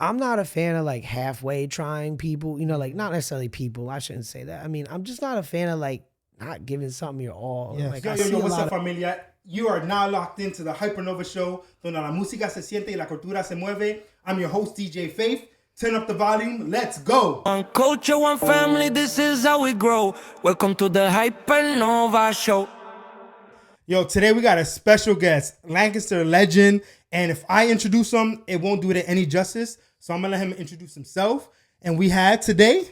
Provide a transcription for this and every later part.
I'm not a fan of like halfway trying people, like not necessarily people. I shouldn't say that. I mean, I'm just not a fan of like not giving something your all. Yes. Like, Yo, what's up, familia? You are now locked into the Hypernova Show, donde la música se siente y la cultura se mueve. I'm your host, DJ Faith. Turn up the volume. Let's go. One culture, one family, this is how we grow. Welcome to the Hypernova Show. Yo, today we got a special guest, Lancaster legend. And if I introduce him, it won't do it any justice. So I'm going to let him introduce himself. And we had today...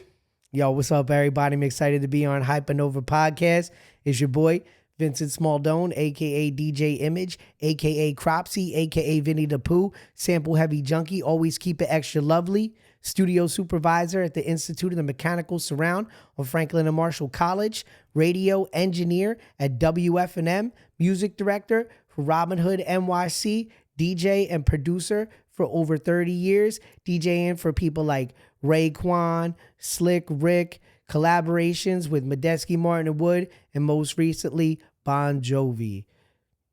Yo, what's up, everybody? I'm excited to be on Hypernova Podcast. It's your boy, Vincent Smaldone, a.k.a. DJ Image, a.k.a. Cropsy, a.k.a. Vinny the Pooh, Sample Heavy Junkie, always keep it extra lovely, studio supervisor at the Institute of the Mechanical Surround on Franklin and Marshall College, radio engineer at WFNM, music director for Robin Hood NYC, DJ and producer for over 30 years, DJing for people like Raekwon, Slick Rick, collaborations with Medeski, Martin and Wood, and most recently, Bon Jovi.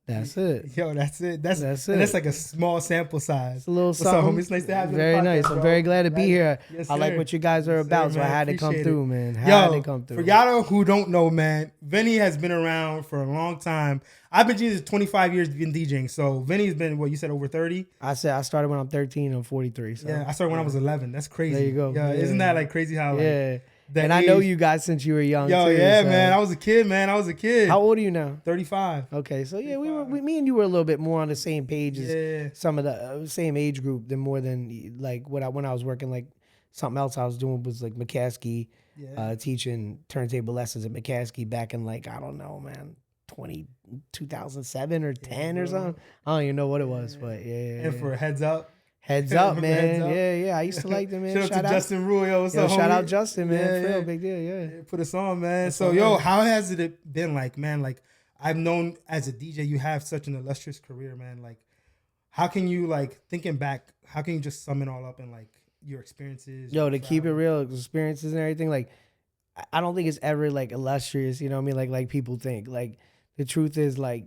That's it. Yo, that's it. That's it. And that's like a small sample size. It's a little What's something. up, homie? It's nice to have you. Very nice. Podcast, I'm very glad to be here. Yes, I like what you guys are about, so I had to come through, man. Had to come through. For y'all who don't know, man, Vinny has been around for a long time. I've been DJing 25 years, been DJing. So Vinny's been, what you said, over 30? I said I started when I'm 13. I'm 43. So. Yeah, I started when I was 11. That's crazy. There you go. Yeah, isn't that like crazy how like and I know you guys since you were young. Yo, too, yeah, so. man. I was a kid, man. How old are you now? 35. Okay, so yeah, me and you were a little bit more on the same page as some of the same age group than more than like when I was working like something else I was doing was like McCaskey, teaching turntable lessons at McCaskey back in like, I don't know, man, 2007 or 10 or something. I don't even know what it was, but yeah. And for Heads Up. Heads Up, man. Yeah. I used to like them, man. Shout out to Justin Rule, yo. What's up, shout homie? out Justin, man. For real, big deal, yeah. Put us on, man. So, yo, how has it been like, man? Like, I've known as a DJ, you have such an illustrious career, man. Like, how can you, like, thinking back, how can you just sum it all up in, like, your experiences? Yo, to keep it real, experiences and everything, like, I don't think it's ever, like, illustrious, you know what I mean? Like people think. Like, the truth is, like,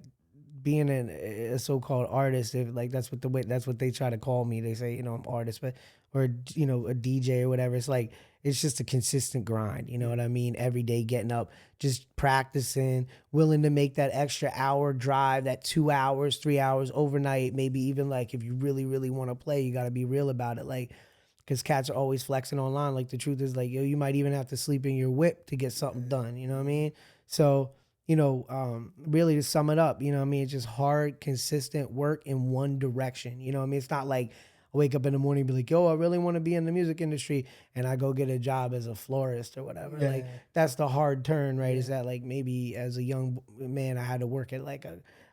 being a so-called artist, if like that's what they try to call me. They say, I'm artist, but or a DJ or whatever. It's like it's just a consistent grind. You know what I mean? Every day getting up, just practicing, willing to make that extra hour drive, that 2 hours, 3 hours overnight. Maybe even like if you really, really want to play, you got to be real about it. Like, because cats are always flexing online. Like the truth is, like, yo, you might even have to sleep in your whip to get something done. You know what I mean? So. Really to sum it up, it's just hard, consistent work in one direction. You know what I mean? It's not like I wake up in the morning and be like, yo, I really want to be in the music industry and I go get a job as a florist or whatever. Yeah. Like that's the hard turn, right? Is that like maybe as a young man, I had to work at like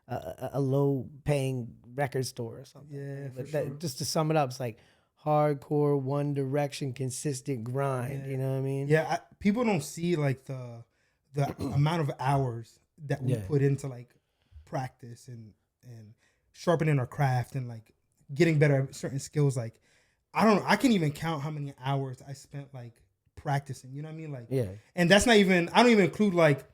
a low paying record store or something. Yeah, but sure. Just to sum it up, it's like hardcore, one direction, consistent grind. Yeah. You know what I mean? Yeah, people don't see like the amount of hours that we put into like practice and sharpening our craft and like getting better at certain skills. Like I can't even count how many hours I spent like practicing, you know what I mean? Like, and that's not even, I don't even include like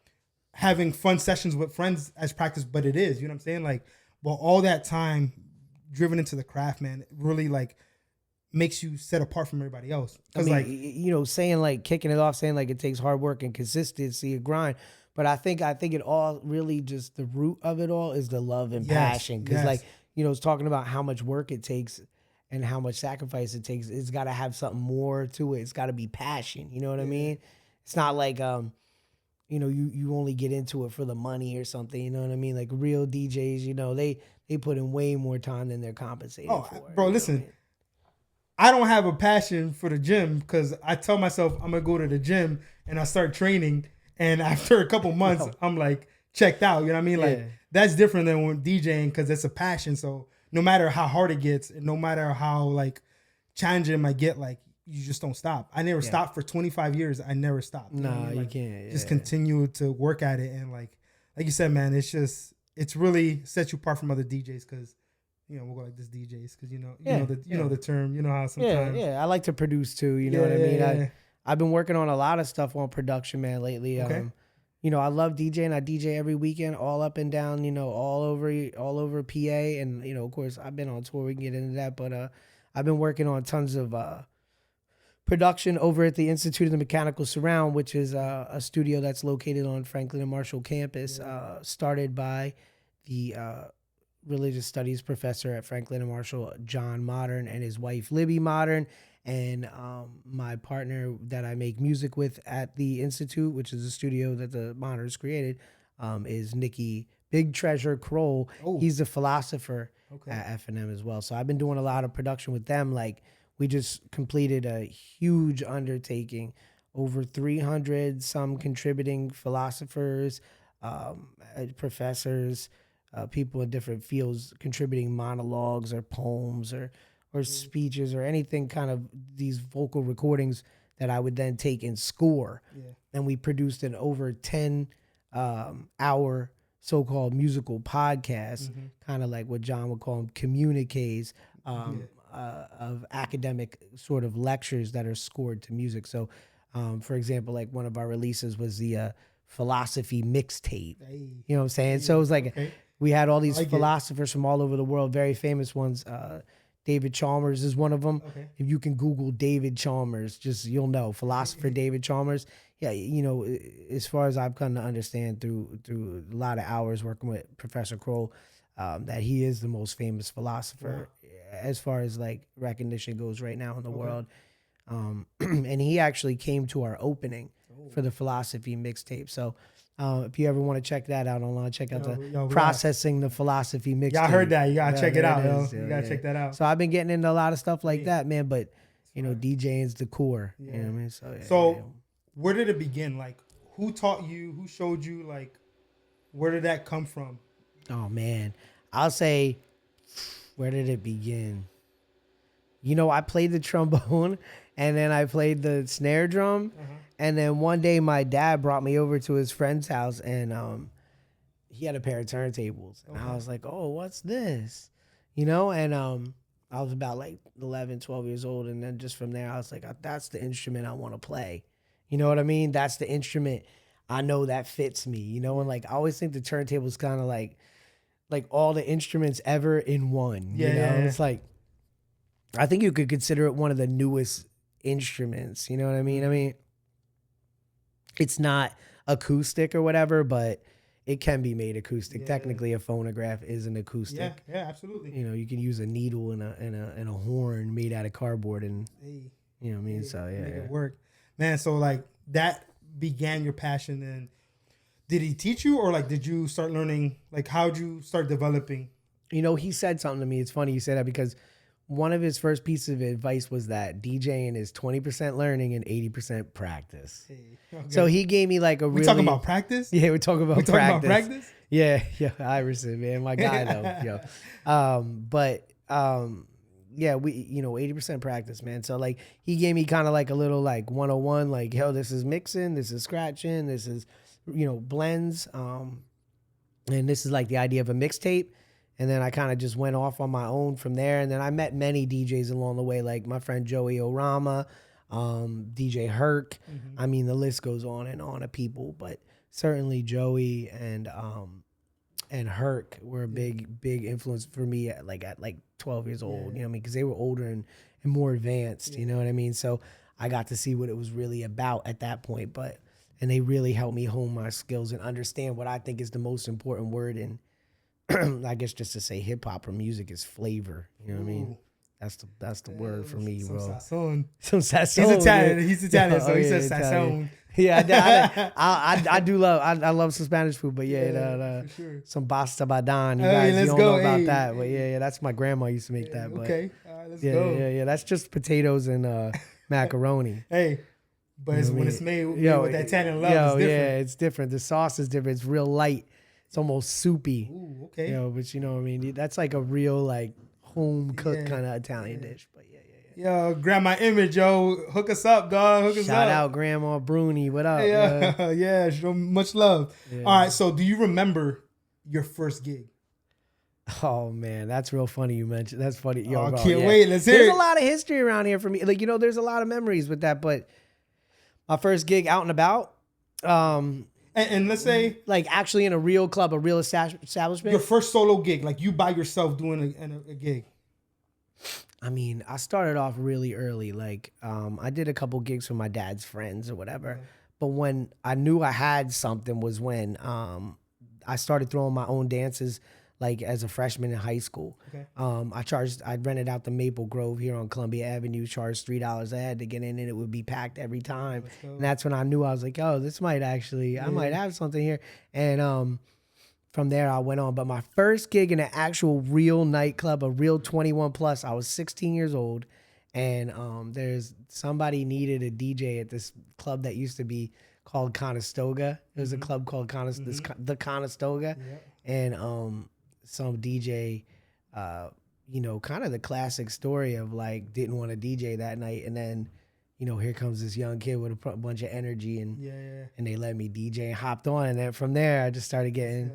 having fun sessions with friends as practice, but it is, you know what I'm saying? Like, but all that time driven into the craft, man, it really like makes you set apart from everybody else. I mean, saying like kicking it off, saying like it takes hard work and consistency and grind. But I think it all really just the root of it all is the love and passion. Because like, it's talking about how much work it takes and how much sacrifice it takes. It's got to have something more to it. It's got to be passion. You know what I mean? It's not like, you only get into it for the money or something. You know what I mean? Like real DJs, they put in way more time than they're compensated for. Bro, listen. I don't have a passion for the gym because I tell myself I'm going to go to the gym and I start training. And after a couple months, I'm like checked out. You know what I mean? Like that's different than when DJing because it's a passion. So no matter how hard it gets, and no matter how like challenging it might get, like you just don't stop. I never stopped for 25 years. I never stopped. No, I mean? you can't. Just continue to work at it. And like you said, man, it's really sets you apart from other DJs because we'll go like this DJs because you know the term, you know how sometimes. Yeah. I like to produce too. You know what I mean? I've been working on a lot of stuff on production, man, lately. Okay. I love DJing. I DJ every weekend, all up and down, all over PA. And, of course, I've been on tour. We can get into that. But I've been working on tons of production over at the Institute of the Mechanical Surround, which is a studio that's located on Franklin and Marshall campus, started by the religious studies professor at Franklin and Marshall, John Modern, and his wife, Libby Modern. And my partner that I make music with at the Institute, which is a studio that the Moderns created, is Nikki Big Treasure Kroll. Oh. He's a philosopher at F&M as well. So I've been doing a lot of production with them. Like, we just completed a huge undertaking, over 300 some contributing philosophers, professors, people in different fields contributing monologues or poems or speeches or anything, kind of these vocal recordings that I would then take and score. Yeah. And we produced an over 10 hour so-called musical podcast, kind of like what John would call them communiques, of academic sort of lectures that are scored to music. So, for example, like one of our releases was the philosophy mixtape. Hey. You know what I'm saying? So it was like we had all these philosophers from all over the world, very famous ones. David Chalmers is one of them. Okay. If you can Google David Chalmers, just you'll know philosopher David Chalmers. Yeah, you know, as far as I've come to understand through a lot of hours working with Professor Kroll, that he is the most famous philosopher as far as like recognition goes right now in the world. And he actually came to our opening for the philosophy mixtape. So if you ever want to check that out online, check out the Processing the Philosophy mixtape. Yeah, I heard that. You gotta check it out, yo. You gotta check that out. So I've been getting into a lot of stuff like that, man. But you know, DJing's the core. You know what I mean? So where did it begin? Like, who taught you? Who showed you? Like, where did that come from? Oh man, I'll say, where did it begin? You know, I played the trombone and then I played the snare drum. And then one day my dad brought me over to his friend's house and he had a pair of turntables. And I was like, oh, what's this? You know, and I was about like 11, 12 years old. And then just from there, I was like, that's the instrument I want to play. You know what I mean? That's the instrument I know that fits me, you know? And like, I always think the turntable is kind of like all the instruments ever in one, you know? It's like, I think you could consider it one of the newest instruments, you know what I mean? I mean, it's not acoustic or whatever, but it can be made acoustic. Technically, a phonograph is an acoustic. Yeah, absolutely. You know, you can use a needle and a horn made out of cardboard, and you know what I mean. So make it work, man. So like that began your passion, and did he teach you, or like did you start learning? Like, how'd you start developing? You know, he said something to me. It's funny you say that because one of his first pieces of advice was that DJing is 20% learning and 80% practice. So he gave me like we talking about practice? Yeah, we're talking about practice. Yeah, Iverson, man, my guy though. Yeah, we, you know, 80% practice, man. So like he gave me kind of like a little like 101, like, yo, this is mixing, this is scratching, this is, you know, blends. And this is like the idea of a mixtape. And then I kind of just went off on my own from there. And then I met many DJs along the way, like my friend Joey Orama, DJ Herc. I mean, the list goes on and on of people, but certainly Joey and Herc were a big influence for me at like 12 years old, you know what I mean? Because they were older and more advanced, you know what I mean? So I got to see what it was really about at that point. And they really helped me hone my skills and understand what I think is the most important word in, I guess just to say hip hop or music is flavor. You know what I mean? That's the word for me, bro. Sazon. Some sazon. He's Italian, so he says sazon. Yeah, I do love I love some Spanish food, but sure. Some pasta badan. You guys you don't know about that, but yeah, that's my grandma used to make that. But okay, all right, let's go. Yeah, that's just potatoes and macaroni. But it's when it's made with that Italian love, it's different. Yeah, it's different. The sauce is different. It's real light. It's almost soupy. Ooh, okay. You know, but you know what I mean? That's like a real like home cooked kind of Italian dish. But yeah. Yo, Grandma Image, yo, hook us up, dog. Hook us up. Shout out Grandma Bruni. What up? Yeah, show much love. Yeah. All right, so do you remember your first gig? Oh man, that's real funny you mentioned. That's funny. Yo, bro, can't wait. Let's hear it. There's a lot of history around here for me. Like, you know, there's a lot of memories with that, but my first gig out and about, and let's say, like, actually in a real club, a real establishment. Your first solo gig, like you by yourself doing a gig. I mean, I started off really early. Like, I did a couple gigs for my dad's friends or whatever. Okay. But when I knew I had something was when I started throwing my own dances, like as a freshman in high school. Okay. I rented out the Maple Grove here on Columbia Avenue, charged $3 a head to get in, and it would be packed every time. Let's go. And that's when I knew I was like, oh, this might actually, I might have something here. And from there, I went on. But my first gig in an actual real nightclub, a real 21 plus, I was 16 years old. And there's somebody needed a DJ at this club that used to be called Conestoga. It was a club called the Conestoga. Yep. And some DJ, kind of the classic story of like didn't want to DJ that night. And then, here comes this young kid with a bunch of energy and they let me DJ and hopped on. And then from there, I just started getting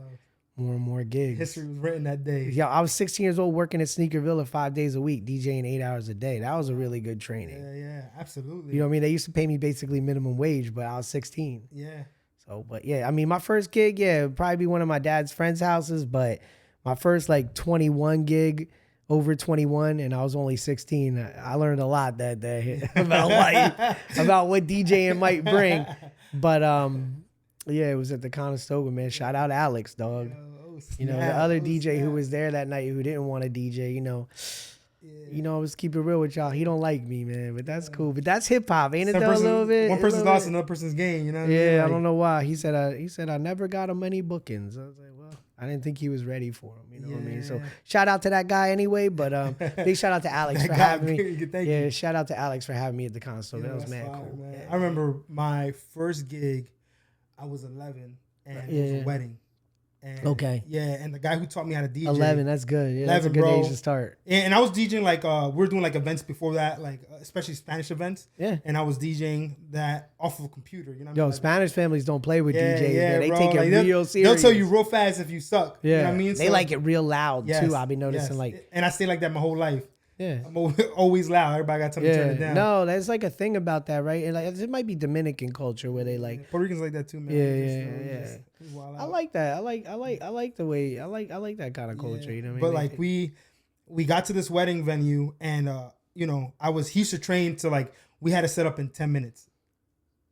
more and more gigs. History was written that day. Yeah, I was 16 years old working at Sneaker Villa 5 days a week, DJing 8 hours a day. That was a really good training. Yeah, absolutely. You know what I mean? They used to pay me basically minimum wage, but I was 16. Yeah. So, but yeah, I mean, my first gig, would probably be one of my dad's friends' houses, but my first like 21 gig, over 21, and I was only 16. I learned a lot that day about life, about what DJing might bring. But yeah, it was at the Conestoga, man. Shout out Alex, dog. The other DJ who was there that night who didn't want to DJ, let's keep it real with y'all. He don't like me, man, but that's cool. But that's hip hop, ain't it? Though, a little bit. One person's lost, another person's gained. You know. What yeah, I mean? I don't know why. He said I never got him any bookings. I was like, well, I didn't think he was ready for him. You know what I mean? So shout out to that guy anyway. But big shout out to Alex for having me. Thank you. Shout out to Alex for having me at the Conestoga. That was mad cool. Man. I remember my first gig. I was 11, and it was a wedding. And, okay. Yeah, and the guy who taught me how to DJ. 11, that's good. Yeah, 11, that's a good age to start. And I was DJing like we were doing like events before that, like especially Spanish events. Yeah. And I was DJing that off of a computer. You know. Yo, Spanish families don't play with DJs. Man. They take it like, real serious. They'll tell you real fast if you suck. Yeah. You know what I mean? They like it real loud too. I've been noticing and I stay like that my whole life. Yeah, I'm always loud. Everybody got to tell me to turn it down. No, there's like a thing about that, right? And like it might be Dominican culture where they like Puerto Ricans like that too, man. I like that. I like the way I like that kind of culture. You know what I mean? But like we got to this wedding venue, and he used to train to like we had to set up in 10 minutes,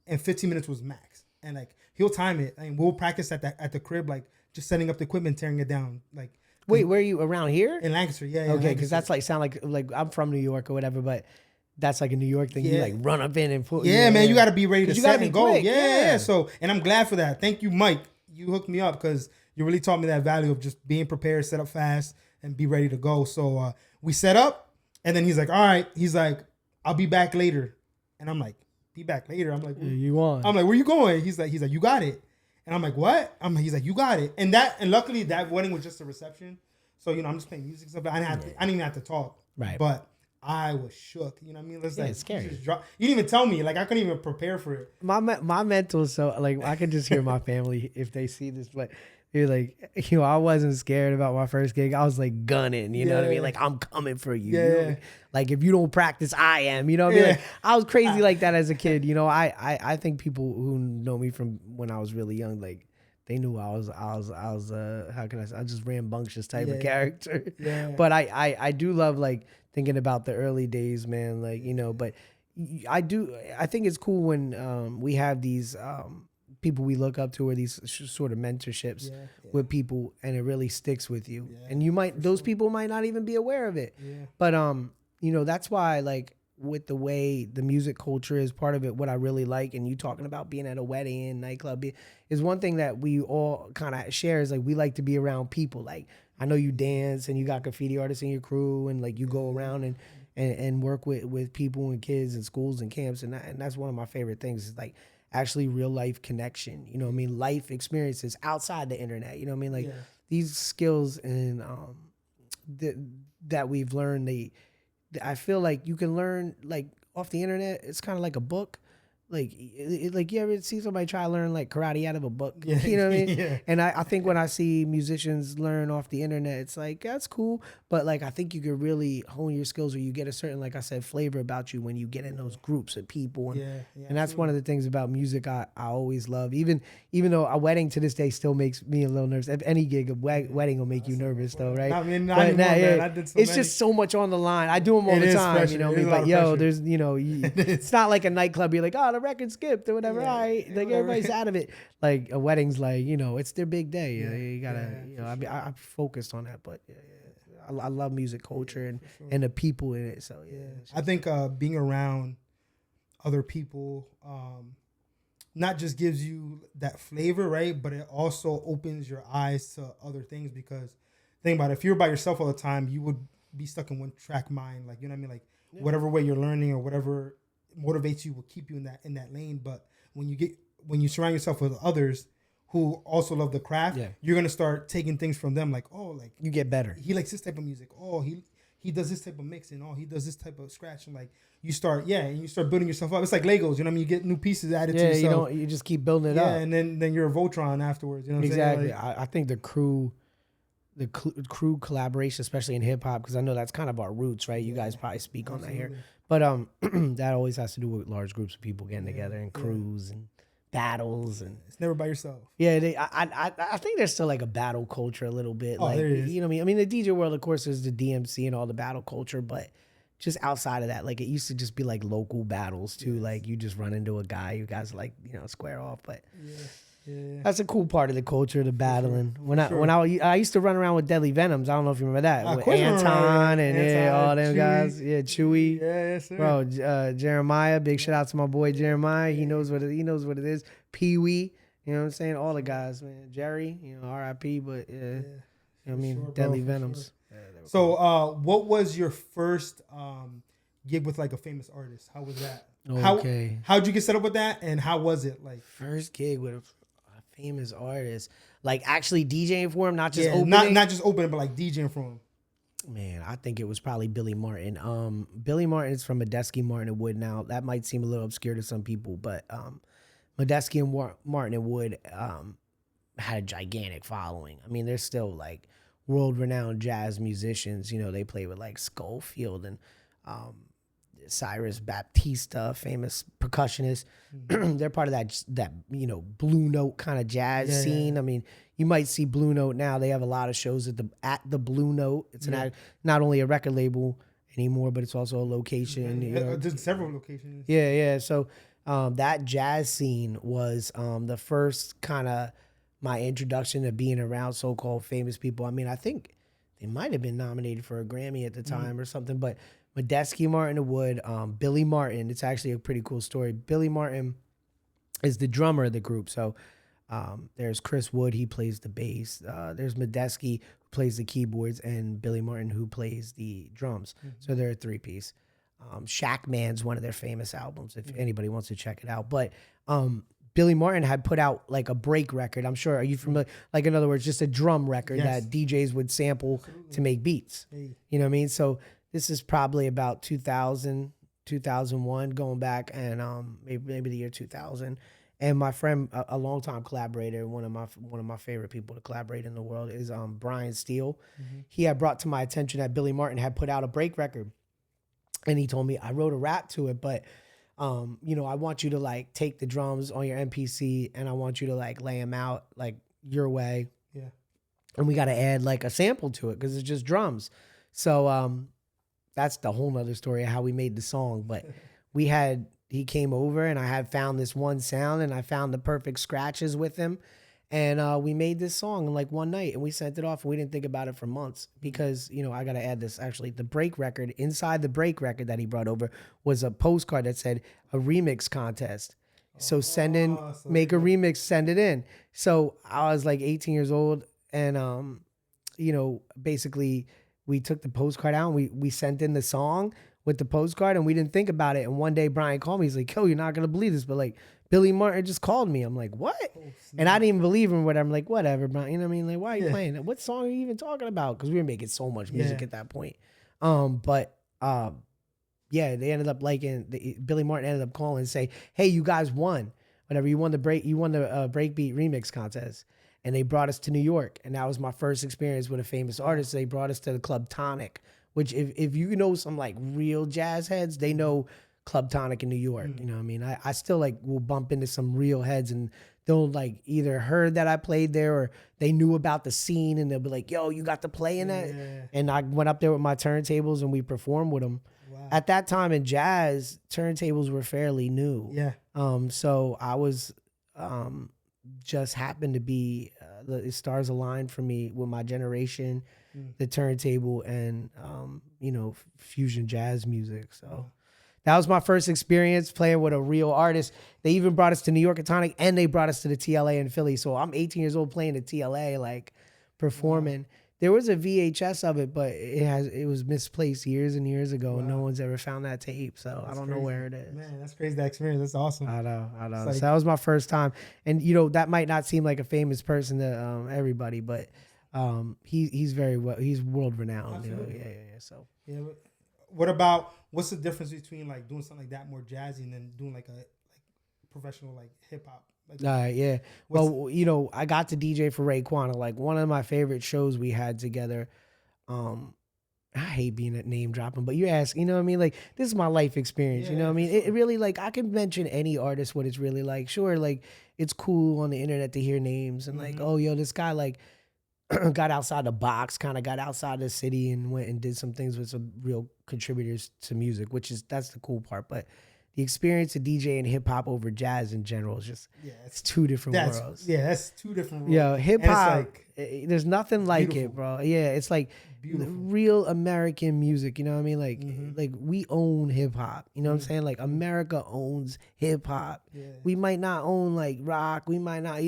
and 15 minutes was max, and like he'll time it, and we'll practice at the crib, like just setting up the equipment, tearing it down, like. Wait, where are you, around here? In Lancaster, yeah. Okay, because that's like sound like I'm from New York or whatever, but that's like a New York thing. You like run up in and put. Yeah, man, you got to be ready to set and go. Quick. Yeah. So, and I'm glad for that. Thank you, Mike. You hooked me up because you really taught me that value of just being prepared, set up fast, and be ready to go. So we set up, and then he's like, "All right." He's like, "I'll be back later," and I'm like, "Be back later." I'm like, "You on?" I'm like, "Where you going?" He's like, "You got it," and I'm like, "What?" He's like, "You got it," and luckily that wedding was just a reception. So, I'm just playing music stuff. I didn't even have to talk. Right. But I was shook. You know what I mean? It's scary. You didn't even tell me. Like, I couldn't even prepare for it. My mental, so, like, I could just hear my family if they see this. But they're like, I wasn't scared about my first gig. I was, like, gunning. You know what I mean? Like, I'm coming for you. Yeah. You know what I mean? Like, if you don't practice, I am. You know what I mean? Like, I was crazy like that as a kid. I think people who know me from when I was really young, like, they knew I was how can I say, I just rambunctious type of character. Yeah. But I do love like thinking about the early days, man. Like, but I think it's cool when we have these people we look up to or these sort of mentorships with people and it really sticks with you. Yeah, and those people might not even be aware of it. Yeah. But that's why like with the way the music culture is part of it, what I really like, and you talking about being at a wedding and nightclub is one thing that we all kind of share is like we like to be around people. Like I know you dance and you got graffiti artists in your crew and like you go around and work with people and kids and schools and camps and that's one of my favorite things is like actually real life connection. You know what I mean? Life experiences outside the internet. You know what I mean? Like these skills and that we've learned, I feel like you can learn like off the internet. It's kind of like a book, Like you ever see somebody try to learn like karate out of a book? Yeah. You know what I mean? Yeah. And I think when I see musicians learn off the internet, it's like, that's cool. But like, I think you could really hone your skills, or you get a certain, like I said, flavor about you when you get in those groups of people. And, and that's one of the things about music I always love. Even though a wedding to this day still makes me a little nervous. If any gig, a wedding will make you nervous though, right? I mean, not anymore, man. I did so it's many. just so much on the line. I do them all the time, pressure. you know. It is a lot But of yo, pressure. there's, you know, it's not like a nightclub. You're like, oh, the record skipped or whatever. Yeah, All right, like whatever. everybody's out of it. Like a wedding's like, you know, it's their big day. Yeah, You gotta, you know, I'm focused on that. But I love music culture and the people in it. So I think being around other people not just gives you that flavor, right? But it also opens your eyes to other things, because think about it, if you're by yourself all the time, you would be stuck in one track mind. Like, you know what I mean? Like whatever way you're learning or whatever motivates you will keep you in that lane. But when you surround yourself with others who also love the craft, you're gonna start taking things from them. Like, oh, like you get better. He likes this type of music. Oh, he does this type of mixing. Oh, he does this type of scratching. Like you start building yourself up. It's like Legos, you know what I mean? You get new pieces added to yourself. You just keep building it up. Yeah, and then you're a Voltron afterwards. You know what I'm exactly. saying? Like, I think the crew collaboration, especially in hip hop, because I know that's kind of our roots, right? You guys probably speak on that here, but that always has to do with large groups of people getting together and crews and battles, and it's never by yourself. Yeah, I think there's still like a battle culture a little bit. Oh, like, there is. You know what I mean? The DJ world, of course, is the DMC and all the battle culture, but just outside of that, like it used to just be like local battles too. Yes. Like you just run into a guy, you guys like, you know, square off. But that's a cool part of the culture, the battling. When I used to run around with Deadly Venoms. I don't know if you remember that. With Anton and all them Chewy. Guys. Yeah, Chewy. Yes, sir. Bro, Jeremiah. Big shout out to my boy Jeremiah. He knows what it is. Pee Wee. You know what I'm saying? All the guys, man. Jerry, you know, R.I.P. But you know what I mean? Deadly Venoms. Sure. So, what was your first gig with like a famous artist? How was that? Okay. How'd you get set up with that, and how was it? Like first gig with a famous artist, like actually DJing for him, not just opening. not just opening, but like DJing for him. Man, I think it was probably Billy Martin. Billy Martin is from Medeski, Martin and Wood. Now that might seem a little obscure to some people, but Medeski and Martin and Wood had a gigantic following. I mean, they're still like world-renowned jazz musicians. You know, they play with like Schofield and Cyrus Baptista, famous percussionist. Mm-hmm. They're part of that you know, Blue Note kind of jazz scene. Yeah. I mean, you might see Blue Note now. They have a lot of shows at the Blue Note. It's not only a record label anymore, but it's also a location. You know, there's several locations. Yeah. So that jazz scene was the first kind of my introduction to being around so-called famous people. I mean, I think they might have been nominated for a Grammy at the time or something, but Medeski, Martin and Wood, Billy Martin. It's actually a pretty cool story. Billy Martin is the drummer of the group. So there's Chris Wood, he plays the bass. There's Medeski, who plays the keyboards, and Billy Martin, who plays the drums. Mm-hmm. So they're a three-piece. Shack Man's one of their famous albums, if anybody wants to check it out. But Billy Martin had put out like a break record. I'm sure, are you familiar? Like, in other words, just a drum record that DJs would sample to make beats. Hey. You know what I mean? So this is probably about 2000, 2001, going back, and maybe the year 2000. And my friend, a longtime collaborator, one of my favorite people to collaborate in the world is Brian Steele. Mm-hmm. He had brought to my attention that Billy Martin had put out a break record, and he told me, I wrote a rap to it, but you know, I want you to like take the drums on your MPC, and I want you to like lay them out like your way. Yeah. And we got to add like a sample to it because it's just drums. So that's the whole nother story of how we made the song. But he came over, and I had found this one sound, and I found the perfect scratches with him. And we made this song in like one night, and we sent it off, and we didn't think about it for months because, you know, I got to add this, actually, the break record, inside the break record that he brought over was a postcard that said a remix contest. So make a remix, send it in. So I was like 18 years old, and, you know, basically we took the postcard out, and we sent in the song with the postcard, and we didn't think about it. And one day Brian called me, he's like, yo, you're not going to believe this, but like, Billy Martin just called me. I'm like, what? And I didn't even believe him. I'm like, whatever, Brian. You know what I mean? Like, why are you playing that? What song are you even talking about? Because we were making so much music at that point. Yeah, yeah, they ended up liking. Billy Martin ended up calling and say, "Hey, you guys won. Whatever, you won the breakbeat remix contest." And they brought us to New York, and that was my first experience with a famous artist. They brought us to the Club Tonic, which if you know some like real jazz heads, they know Club Tonic in New York. You know what I mean? I still like will bump into some real heads, and they'll like either heard that I played there or they knew about the scene, and they'll be like, "Yo, you got to play in that?" Yeah. And I went up there with my turntables and we performed with them. Wow. At that time in jazz, turntables were fairly new. Yeah. So I was just happened to be the stars aligned for me with my generation, the turntable, and fusion jazz music. So that was my first experience playing with a real artist. They even brought us to New York at Tonic, and they brought us to the TLA in Philly. So I'm 18 years old playing the TLA, like performing. Wow. There was a VHS of it, but it was misplaced years and years ago, and no one's ever found that tape. So I don't know where it is. Man, that's crazy, that experience. That's awesome. I know. Like, so that was my first time. And, that might not seem like a famous person to everybody, but he's very well, he's world renowned. Yeah. So. Yeah. What's the difference between like doing something like that more jazzy and then doing like professional like hip hop? Yeah. Well, I got to DJ for Raekwon. Like one of my favorite shows we had together. I hate being at name dropping, but you ask, you know what I mean? Like this is my life experience. You know what I mean? Sure. It really like I can mention any artist what it's really like. Sure, like it's cool on the internet to hear names and like, oh yo, this guy like got outside the box, kind of got outside the city and went and did some things with some real contributors to music, that's the cool part. But the experience of DJing hip hop over jazz in general is just it's two different worlds. Yeah, that's two different worlds. Yeah, hip hop. There's nothing like it, bro. Yeah, it's like real American music. You know what I mean? Like, like we own hip hop. You know what I'm saying? Like America owns hip hop. Yeah. We might not own like rock. We might not.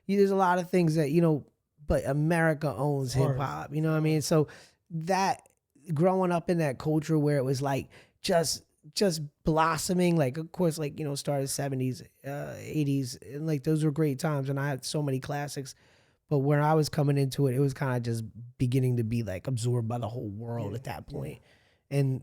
There's a lot of things that but America owns hip hop. You know what I mean? So that growing up in that culture where it was like just blossoming, like of course, like started 70s, 80s, and like those were great times, and I had so many classics. But when I was coming into it, it was kind of just beginning to be like absorbed by the whole world at that point. And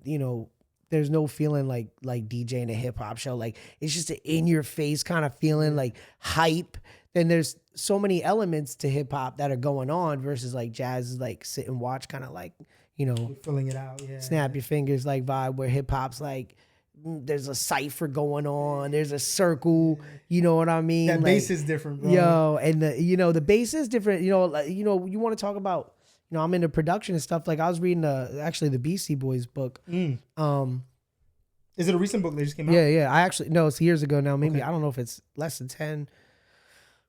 there's no feeling like DJing a hip hop show. Like it's just an in your face kind of feeling, like hype. Then there's so many elements to hip hop that are going on versus like jazz is like sit and watch, kind of like you're filling it out. Yeah, snap your fingers like vibe, where hip hop's like there's a cipher going on, there's a circle, you know what I mean? That like, bass is different, bro. Yo, and the bass is different. You want to talk about, I'm into production and stuff. Like I was reading the Beastie Boys book. Is it a recent book that just came out? Yeah. I actually it's years ago now. Maybe I don't know if it's less than 10.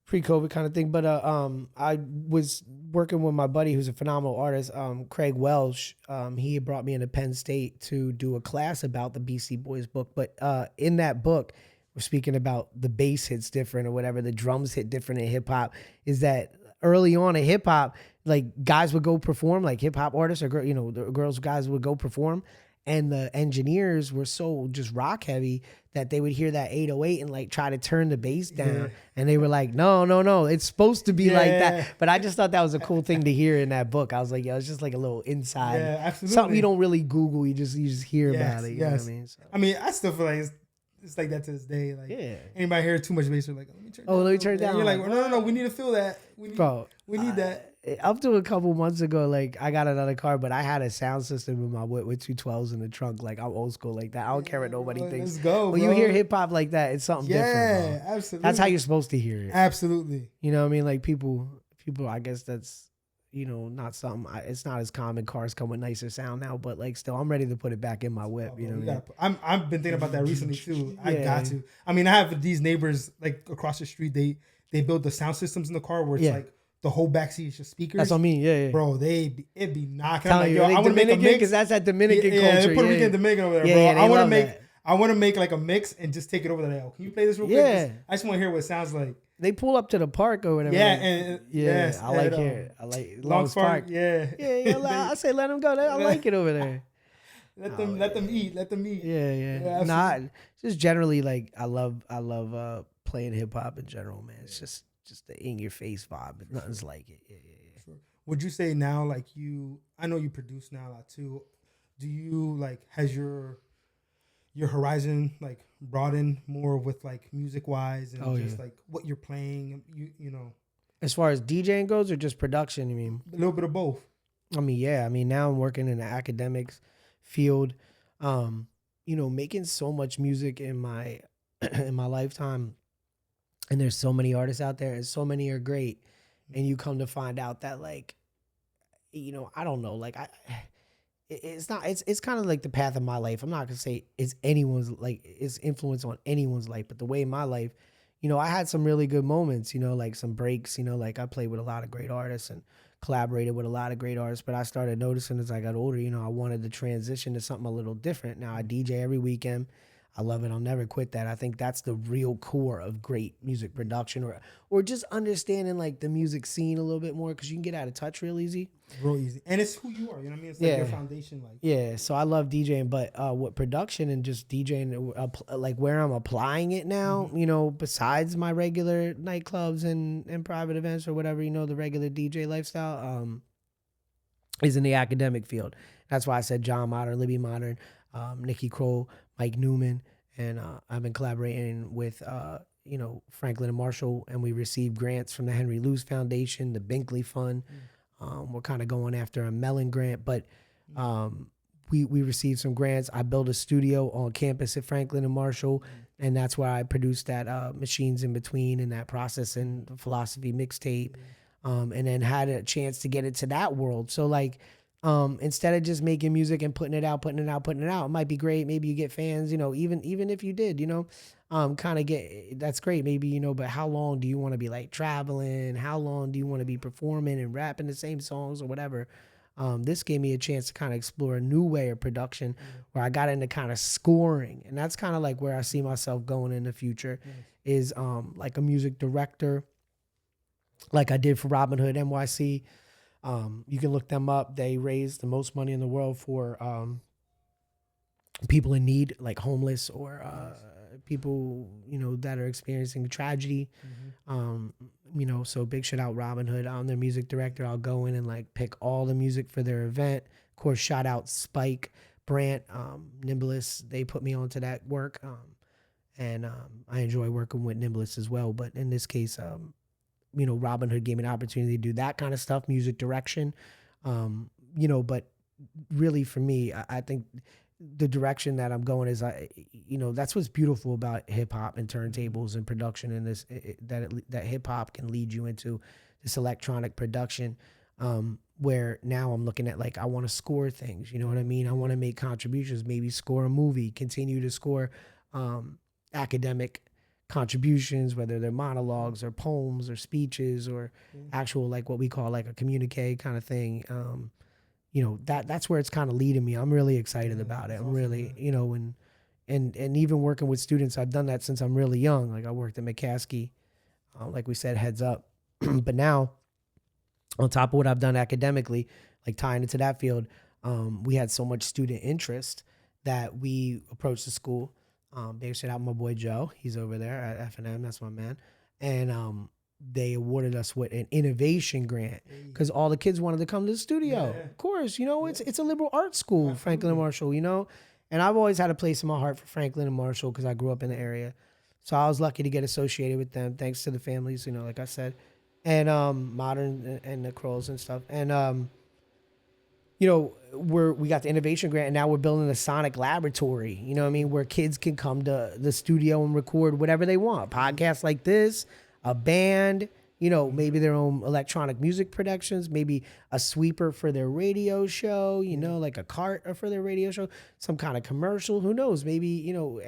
Pre-COVID kind of thing, but I was working with my buddy who's a phenomenal artist, Craig Welsh. He had brought me into Penn State to do a class about the Beastie Boys book. But in that book, we're speaking about the bass hits different or whatever, the drums hit different in hip hop. Is that early on in hip hop, like guys would go perform, like hip hop artists or guys would go perform. And the engineers were so just rock heavy that they would hear that 808 and like try to turn the bass down. Yeah. And they were like, no, it's supposed to be like that. But I just thought that was a cool thing to hear in that book. I was like, it's just like a little inside, something you don't really Google. You just hear about it. You know what I mean? So. I mean, I still feel like it's like that to this day. Like anybody hear too much bass, you're like, let me turn it down. And you're like, no, we need to feel that. We need that. Up to a couple months ago, like I got another car, but I had a sound system in my whip with 212s in the trunk. Like I'm old school like that. I don't care what nobody thinks. Let's go, when you hear hip hop like that, it's something different. Yeah, absolutely. That's how you're supposed to hear it. Absolutely. You know what I mean? Like people. I guess that's not something. It's not as common. Cars come with nicer sound now, but like still, I'm ready to put it back in my whip. You know what I mean? I've been thinking about that recently too. I got to. I mean, I have these neighbors like across the street. They build the sound systems in the car where it's like. The whole backseat is just speakers. That's what I mean, yeah. Bro, it'd be knocking. I'm like, yo, I want to make a mix because that's that Dominican culture. Yeah, Puerto Rican Dominican over there, bro. I want to make like a mix and just take it over there. Yo, can you play this real quick? I just want to hear what it sounds like. They pull up to the park or whatever. Yeah, I like it. I like Long Park. Yeah. I say let them go. I like it over there. Let them eat. Yeah. Not just generally like I love playing hip hop in general, man. It's just the in your face vibe, but nothing's like it. Yeah. Sure. Would you say now, like I know you produce now a lot too. Do you like has your your horizon like broaden more with like music wise and like what you're playing? You know, as far as DJing goes, or just production? You mean a little bit of both? I mean, yeah. I mean, now I'm working in the academics field. You know, making so much music in my in my lifetime, and there's so many artists out there, and so many are great, and you come to find out that like, you know, I don't know, like it's not, it's kind of like the path of my life. I'm not gonna say it's anyone's, like it's influence on anyone's life, but the way my life, you know, I had some really good moments, you know, like some breaks, you know, like I played with a lot of great artists and collaborated with a lot of great artists, but I started noticing as I got older, you know, I wanted to transition to something a little different. Now I DJ every weekend. I love it. I'll never quit that. I think that's the real core of great music production, or just understanding like the music scene a little bit more, because you can get out of touch real easy. Real easy. And it's who you are, you know what I mean? It's like your foundation. Like yeah, so I love DJing, but with production and just DJing, like where I'm applying it now, you know, besides my regular nightclubs and private events or whatever, you know, the regular DJ lifestyle, is in the academic field. That's why I said John Modern, Libby Modern, Nikki Kroll, Mike Newman, and I've been collaborating with you know, Franklin and Marshall, and we received grants from the Henry Luce Foundation, the Binkley Fund. We're kind of going after a Mellon grant, but we received some grants. I built a studio on campus at Franklin and Marshall, and that's where I produced that Machines in Between and that Process and Philosophy mixtape, and then had a chance to get into that world. So like, instead of just making music and putting it out, it might be great. Maybe you get fans, you know, even if you did, you know, kind of that's great. Maybe, you know, but how long do you want to be like traveling? How long do you want to be performing and rapping the same songs or whatever? This gave me a chance to kind of explore a new way of production where I got into kind of scoring. And that's kind of like where I see myself going in the future is, like a music director, like I did for Robin Hood NYC. You can look them up. They raise the most money in the world for people in need, like homeless or people, you know, that are experiencing tragedy. You know, so big shout out Robin Hood. I'm their music director. I'll go in and like pick all the music for their event. Of course, shout out Spike, Brant, Nimbulus. They put me onto that work. And I enjoy working with Nimbulus as well. But in this case, you know, Robin Hood gave me an opportunity to do that kind of stuff, music direction. You know, but really for me, I think the direction that I'm going is, you know, that's what's beautiful about hip hop and turntables and production, and this, that hip hop can lead you into this electronic production, where now I'm looking at like, I want to score things, you know what I mean? I want to make contributions, maybe score a movie, continue to score academic contributions, whether they're monologues or poems or speeches or actual, like what we call like a communique kind of thing. You know, that's where it's kind of leading me. I'm really excited about it. I'm really, you know, and even working with students, I've done that since I'm really young. Like I worked at McCaskey, like we said, heads up. But now, on top of what I've done academically, like tying into that field, we had so much student interest that we approached the school. Big shout out my boy Joe. He's over there at F&M. That's my man. And they awarded us with an innovation grant because all the kids wanted to come to the studio. Of course, you know, it's a liberal arts school, Franklin and Marshall, you know. And I've always had a place in my heart for Franklin and Marshall because I grew up in the area. So I was lucky to get associated with them, thanks to the families, you know, like I said. And Modern and the Crolls and stuff. And you know, we got the innovation grant, and now we're building a sonic laboratory, you know what I mean, where kids can come to the studio and record whatever they want. Podcasts like this, a band, you know, maybe their own electronic music productions, maybe a sweeper for their radio show, you know, like a cart for their radio show, some kind of commercial, who knows, maybe, you know,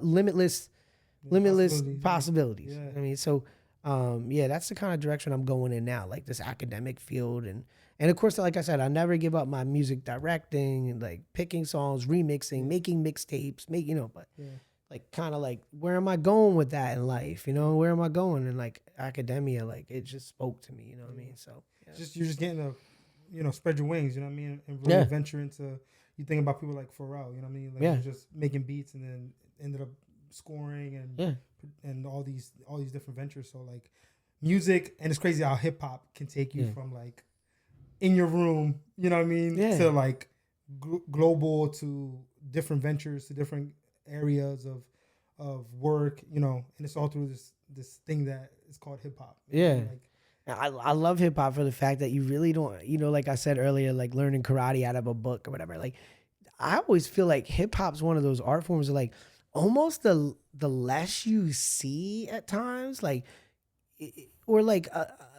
limitless possibilities. Yeah. I mean, so, yeah, that's the kind of direction I'm going in now, like this academic field. And of course, like I said, I never give up my music directing and like picking songs, remixing, making mixtapes, you know, but like kind of like, where am I going with that in life? You know, where am I going? And like academia, like it just spoke to me, you know what I mean? So you're just getting to, you know, spread your wings, you know what I mean? And really venture into, you think about people like Pharrell, you know what I mean? Like you're just making beats and then ended up scoring and all these different ventures. So like music, and it's crazy how hip hop can take you from like in your room, you know what I mean? To like global to different ventures, to different areas of work, you know, and it's all through this thing that is called hip hop. Yeah. I love hip hop for the fact that you really don't, you know, like I said earlier, like learning karate out of a book or whatever. Like, I always feel like hip hop's one of those art forms that, like, almost the less you see at times, like, or like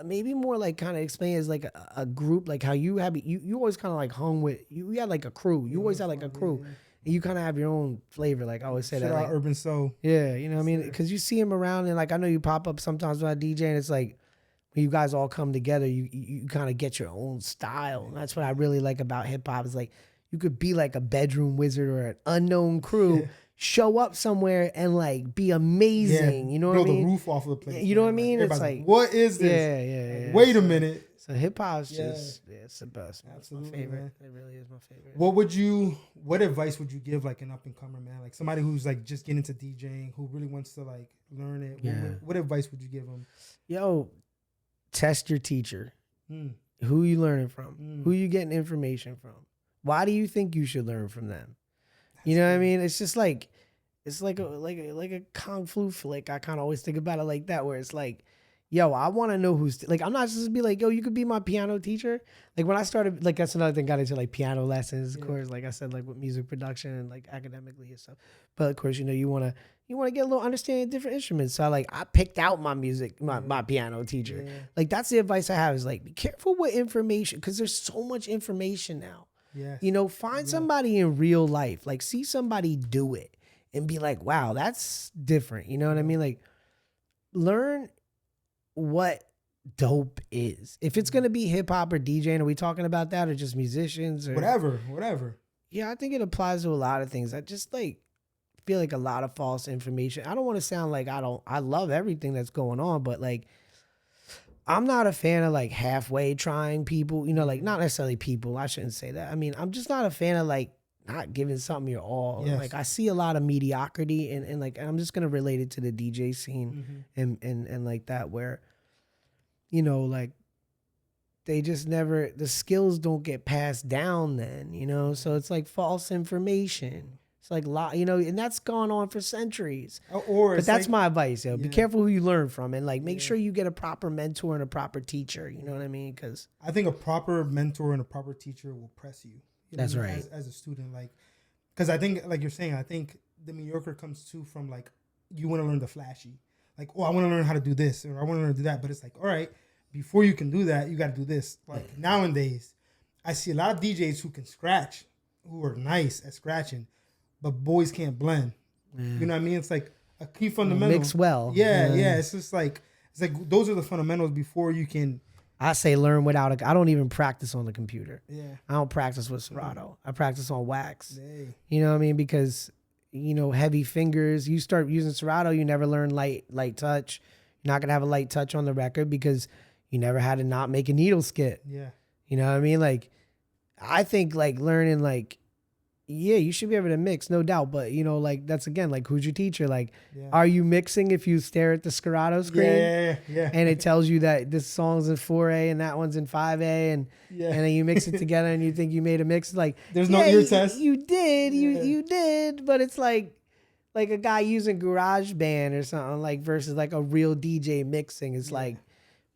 maybe more like kind of explain as like a group, like how you have you always kind of like hung with you had like a crew. You always had like a crew. And you kind of have your own flavor, like I always say that. Like, Urban Soul. Yeah, you know what I mean? Because you see him around, and like I know you pop up sometimes when I DJ, and it's like when you guys all come together, you kind of get your own style. And that's what I really like about hip hop is like you could be like a bedroom wizard or an unknown crew, show up somewhere and like be amazing. You know what I mean? Blow the roof off of the place. You know what I mean? It's like, what is this? Yeah. Wait a minute. So hip hop's just it's the best. Man. Absolutely, it's my favorite. Man. It really is my favorite. What advice would you give like an up and comer, man? Like somebody who's like just getting into DJing, who really wants to like learn it. Yeah. What advice would you give them? Yo, test your teacher. Who you learning from? Who you getting information from? Why do you think you should learn from them? You know what I mean? It's just like it's like a kung fu flick. I kind of always think about it like that, where it's like, yo, I want to know who's like. I'm not just to be like, yo, you could be my piano teacher. Like when I started, like that's another thing. Got into like piano lessons, of course. Like I said, like with music production and like academically and stuff. But of course, you know, you want to get a little understanding of different instruments. So I picked out my my piano teacher. Yeah. Like that's the advice I have is like be careful with information because there's so much information now. Yes. You know, find somebody in real life. Like see somebody do it and be like, wow, that's different. You know what I mean? Like learn what dope is. If it's gonna be hip hop or DJing, are we talking about that or just musicians or whatever? Yeah, I think it applies to a lot of things. I just like feel like a lot of false information. I don't want to sound like I love everything that's going on, but like I'm not a fan of like halfway trying people, you know, like not necessarily people. I shouldn't say that. I mean, I'm just not a fan of like not giving something your all. Yes. Like I see a lot of mediocrity and like I'm just gonna relate it to the DJ scene and like that where, you know, like they just never the skills don't get passed down then, you know? So it's like false information. It's like you know, and that's gone on for centuries. But that's like, my advice, yo. Be careful who you learn from and like make sure you get a proper mentor and a proper teacher, you know what I mean? Cuz I think a proper mentor and a proper teacher will press you. That's right. As a student, like, because I think, like you're saying, I think the mediocre comes too from like you want to learn the flashy, like, oh, I want to learn how to do this or I want to learn to do that, but it's like, all right, before you can do that, you got to do this. Like nowadays, I see a lot of DJs who can scratch, who are nice at scratching, but boys can't blend. You know what I mean? It's like a key fundamental. Mix well. Yeah. It's just like those are the fundamentals before you can. I say learn without I don't even practice on the computer. Yeah. I don't practice with Serato. I practice on wax. You know what I mean? Because, you know, heavy fingers, you start using Serato, you never learn light touch. You're not going to have a light touch on the record because you never had to not make a needle skit. Yeah. You know what I mean? Like, I think like learning like, yeah, you should be able to mix, no doubt. But, you know, like, that's again, like, who's your teacher? Like, are you mixing if you stare at the Serato screen? Yeah. And it tells you that this song's in 4A and that one's in 5A. And then you mix it together and you think you made a mix. Like, there's no ear test. You did. You did. But it's like a guy using GarageBand or something, like, versus like a real DJ mixing. It's like,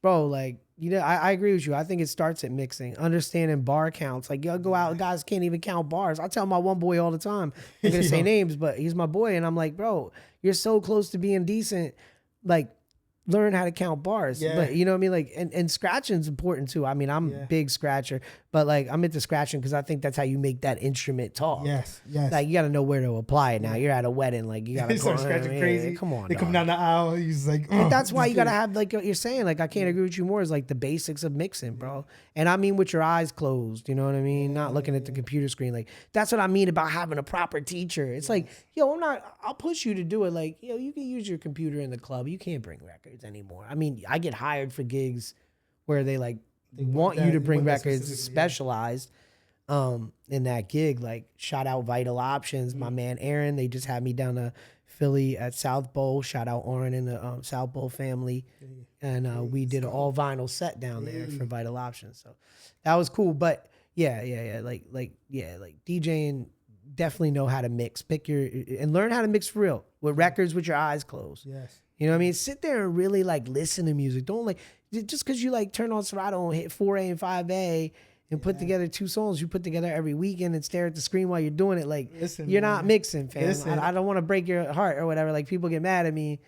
bro, like, you know, I agree with you. I think it starts at mixing, understanding bar counts. Like, y'all go out, guys can't even count bars. I tell my one boy all the time, I'm going to say names, but he's my boy. And I'm like, bro, you're so close to being decent. Like, learn how to count bars. Yeah. But you know what I mean? Like, and scratching's important too. I mean, I'm a big scratcher, but like I'm into scratching because I think that's how you make that instrument talk. Yes. Like you got to know where to apply it now. You're at a wedding, like you got to start scratching crazy. Come on, they come down the aisle. He's like, and that's why you got to have, like you're saying, like I can't agree with you more, is like the basics of mixing, bro. And I mean with your eyes closed, you know what I mean? Not looking at the computer screen. Like that's what I mean about having a proper teacher. It's like, yo, I'll push you to do it. Like, yo, you can use your computer in the club. You can't bring records anymore. I mean, I get hired for gigs where they want you to bring records specialized in that gig. Like shout out Vital Options, my man Aaron. They just had me down to Philly at South Bowl. Shout out Oren and the South Bowl family. And we did an all vinyl set down there for Vital Options. So that was cool. But yeah. Like DJing definitely know how to mix. And learn how to mix for real with records with your eyes closed. Yes. You know what I mean? Sit there and really like listen to music. Don't like just because you like turn on Serato and hit 4A and 5A and put together 2 songs you put together every weekend and stare at the screen while you're doing it. Like, you're not mixing, fam. I don't want to break your heart or whatever. Like, people get mad at me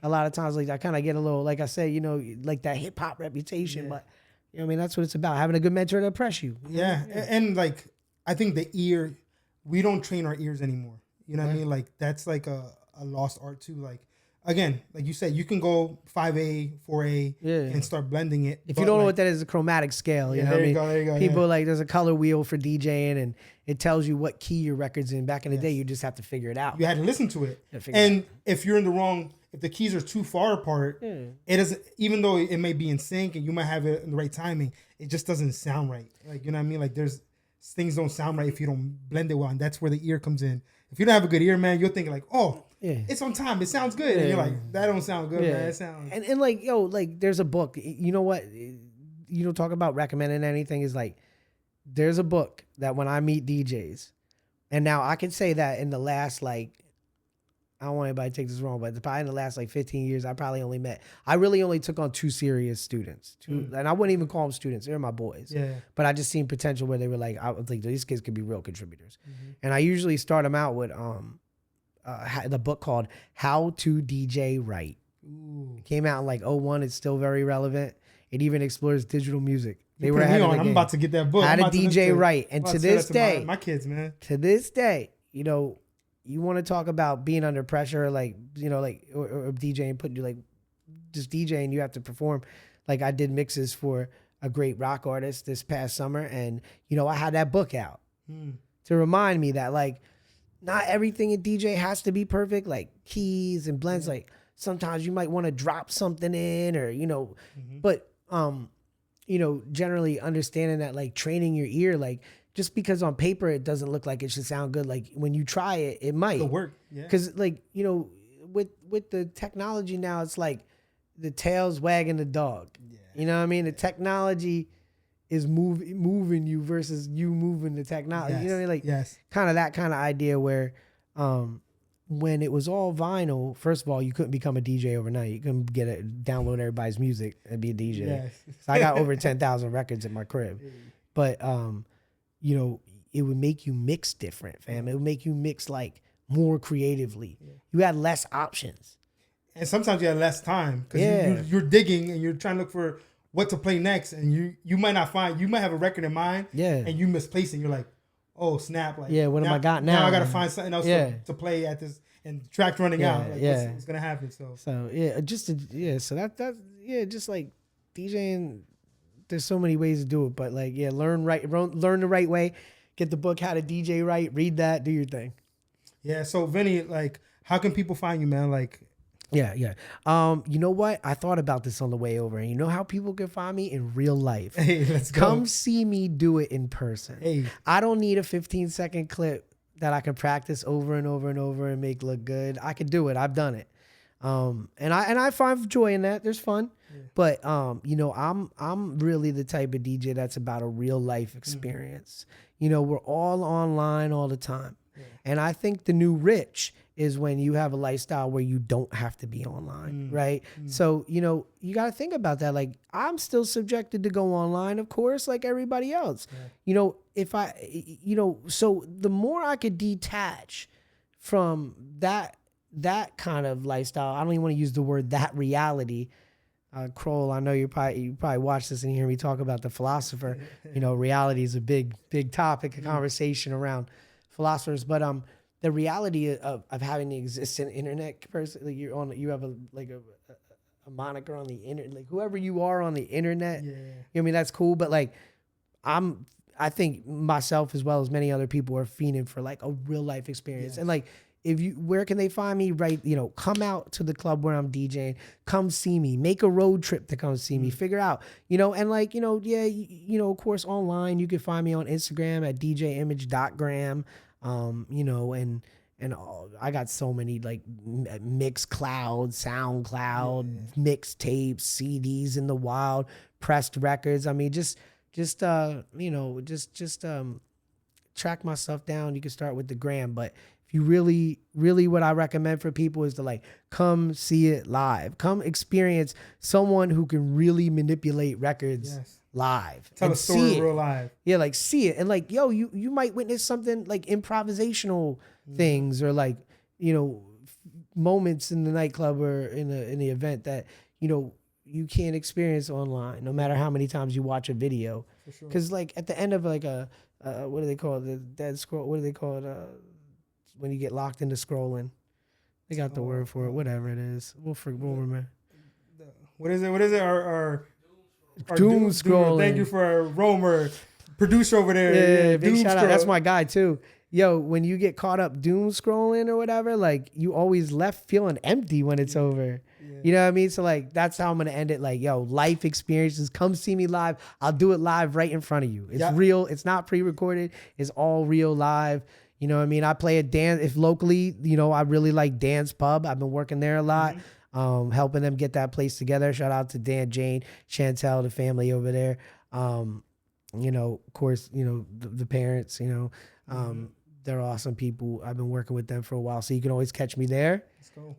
a lot of times. Like, I kind of get a little, like I said, you know, like that hip hop reputation. But, you know what I mean? That's what it's about. Having a good mentor to impress you. Yeah. And like, I think the ear, we don't train our ears anymore. You know what I mean? Like, that's like a lost art too. Like, again, like you said, you can go 5A, 4A, and start blending it. If you don't know what that is, a chromatic scale. You know what I mean? There you go. People like, there's a color wheel for DJing, and it tells you what key your record's in. Back in the day, you just have to figure it out. You had to listen to it. And if you're in the wrong, if the keys are too far apart, it doesn't, even though it may be in sync and you might have it in the right timing, it just doesn't sound right. Like, you know what I mean? Like, there's things don't sound right if you don't blend it well, and that's where the ear comes in. If you don't have a good ear, man, you'll think like, oh, it's on time. It sounds good. And you're like, that don't sound good, man. It sounds. And like, yo, like there's a book. You know what? You don't talk about recommending anything is like, there's a book that when I meet DJs, and now I can say that in the last, like, I don't want anybody to take this wrong, but probably in the last like 15 years, I really only took on 2 serious students. And I wouldn't even call them students. They're my boys. Yeah. But I just seen potential where they were like, I was like, these kids could be real contributors. And I usually start them out with the book called How to DJ Right. It came out in like 01. It's still very relevant. It even explores digital music. They were ahead of the game. I'm about to get that book. How to DJ Right. And to this day, my kids, man. To this day, you know, you want to talk about being under pressure, like, you know, like, or DJing, putting you like, just DJing, you have to perform. Like, I did mixes for a great rock artist this past summer, and, you know, I had that book out to remind me that, like, not everything in DJ has to be perfect, like keys and blends. Like, sometimes you might want to drop something in, or, you know, but, you know, generally understanding that, like, training your ear, like, just because on paper it doesn't look like it should sound good, like when you try it, it might. It'll work. Yeah. Because, like, you know, with the technology now, it's like the tail's wagging the dog. Yeah. You know what I mean? The technology is moving you versus you moving the technology. You know what I mean? Like, kind of that kind of idea where when it was all vinyl, first of all, you couldn't become a DJ overnight. You couldn't download everybody's music and be a DJ. Yes. So I got over 10,000 records in my crib. But you know, it would make you mix different, fam. It would make you mix like more creatively. You had less options. And sometimes you had less time because you're digging and you're trying to look for what to play next. And you might not find, you might have a record in mind and you misplace it. You're like, oh, snap. Like, what have I got now? Now I got to find something else to play at this, and the track's running out. Like, what's going to happen? So just like DJing, there's so many ways to do it, but like, learn the right way, get the book, How to DJ Right, read that, do your thing. Yeah. So Vinny, like, how can people find you, man? Like, you know what? I thought about this on the way over, and you know how people can find me in real life? Hey, let's go. Come see me do it in person. Hey. I don't need a 15-second clip that I can practice over and over and over and make look good. I can do it. I've done it. And I find joy in that. There's fun. But you know, I'm really the type of DJ that's about a real life experience. You know, we're all online all the time. And I think the new rich is when you have a lifestyle where you don't have to be online, right? So, you know, you got to think about that. Like, I'm still subjected to go online, of course, like everybody else. You know, so the more I could detach from that kind of lifestyle, I don't even want to use the word that reality. Kroll, I know you probably watch this and you hear me talk about the philosopher. You know, reality is a big topic of conversation around philosophers. But the reality of having the existent internet person, like you have a moniker on the internet, like whoever you are on the internet. You know what I mean? That's cool. But like, I think myself as well as many other people are fiending for like a real life experience. And like, where can they find me? Right. You know, come out to the club where I'm DJing, come see me, make a road trip to come see me, figure out, you know, and like, you know, you know, of course, online, you can find me on Instagram at djimage.gram, you know, and I got so many like Mixcloud, SoundCloud, mixtapes, CDs in the wild, pressed records. I mean, just you know, just track my stuff down, you can start with the gram. But if you really what I recommend for people is to like come see it live. Come experience someone who can really manipulate records live. Tell a story real live. Yeah, like see it. And like, yo, you might witness something like improvisational things or like, you know, moments in the nightclub or in the event that, you know, you can't experience online, no matter how many times you watch a video. Because like at the end of like a what do they call it? The dead scroll? What do they call it? When you get locked into scrolling, they got the word for it. Whatever it is, we'll remember. What is it? Our doom scrolling. Thank you for Romer, producer over there. Yeah, big shout out. That's my guy too. Yo, when you get caught up doom scrolling or whatever, like you always left feeling empty when it's over. Yeah. You know what I mean? So like that's how I'm gonna end it. Like, yo, life experiences. Come see me live. I'll do it live right in front of you. It's real. It's not pre-recorded. It's all real live. You know what I mean? I play a dance. If locally, you know, I really like Dance Pub. I've been working there a lot, helping them get that place together. Shout out to Dan, Jane, Chantel, the family over there. You know, of course, you know, the parents, you know, they're awesome people. I've been working with them for a while, so you can always catch me there. Let's go.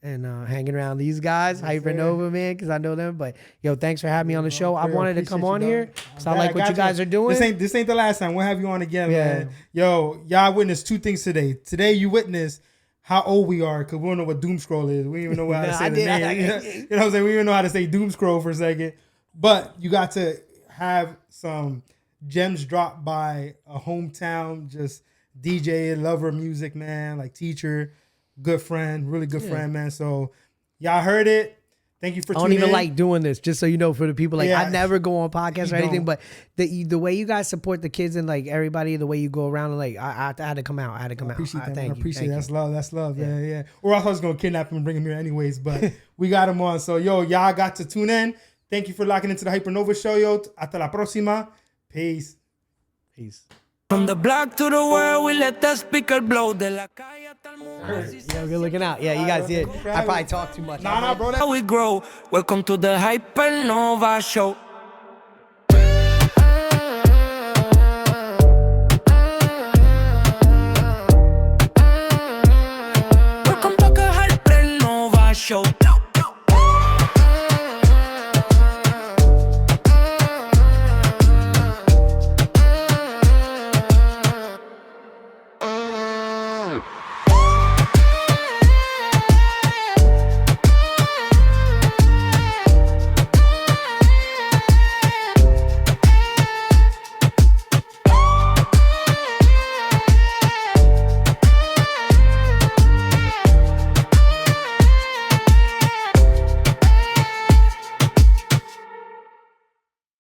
And hanging around these guys, Hypernova, man, because I know them. But yo, thanks for having me on the show. I wanted to come on here because I like what you guys are doing. This ain't the last time. We'll have you on again, man. Yo, y'all witnessed two things today. Today you witnessed how old we are because we don't know what doom scroll is. We don't even know how to say the name. You know what I'm saying? We even know how to say doom scroll for a second. But you got to have some gems dropped by a hometown, just DJ, lover of music, man, like teacher, good friend, really good friend, man. So y'all heard it. Thank you for tuning in. I don't even like doing this, just so you know, for the people. Like, I never go on podcasts or anything, but the way you guys support the kids and like everybody, the way you go around, and like I had to come out. I had to come out. Appreciate that. I appreciate it. That's love. That's love. Yeah. Or else I was gonna kidnap him and bring him here anyways, but we got him on. So yo, y'all got to tune in. Thank you for locking into the Hypernova Show, yo. Hasta la próxima. Peace. From the block to the world, we let the speaker blow. De la calle hasta el mundo. Yeah, good looking out. Yeah, you guys did. I probably talk too much. Nah, bro. How we grow. Welcome to the Hypernova Show.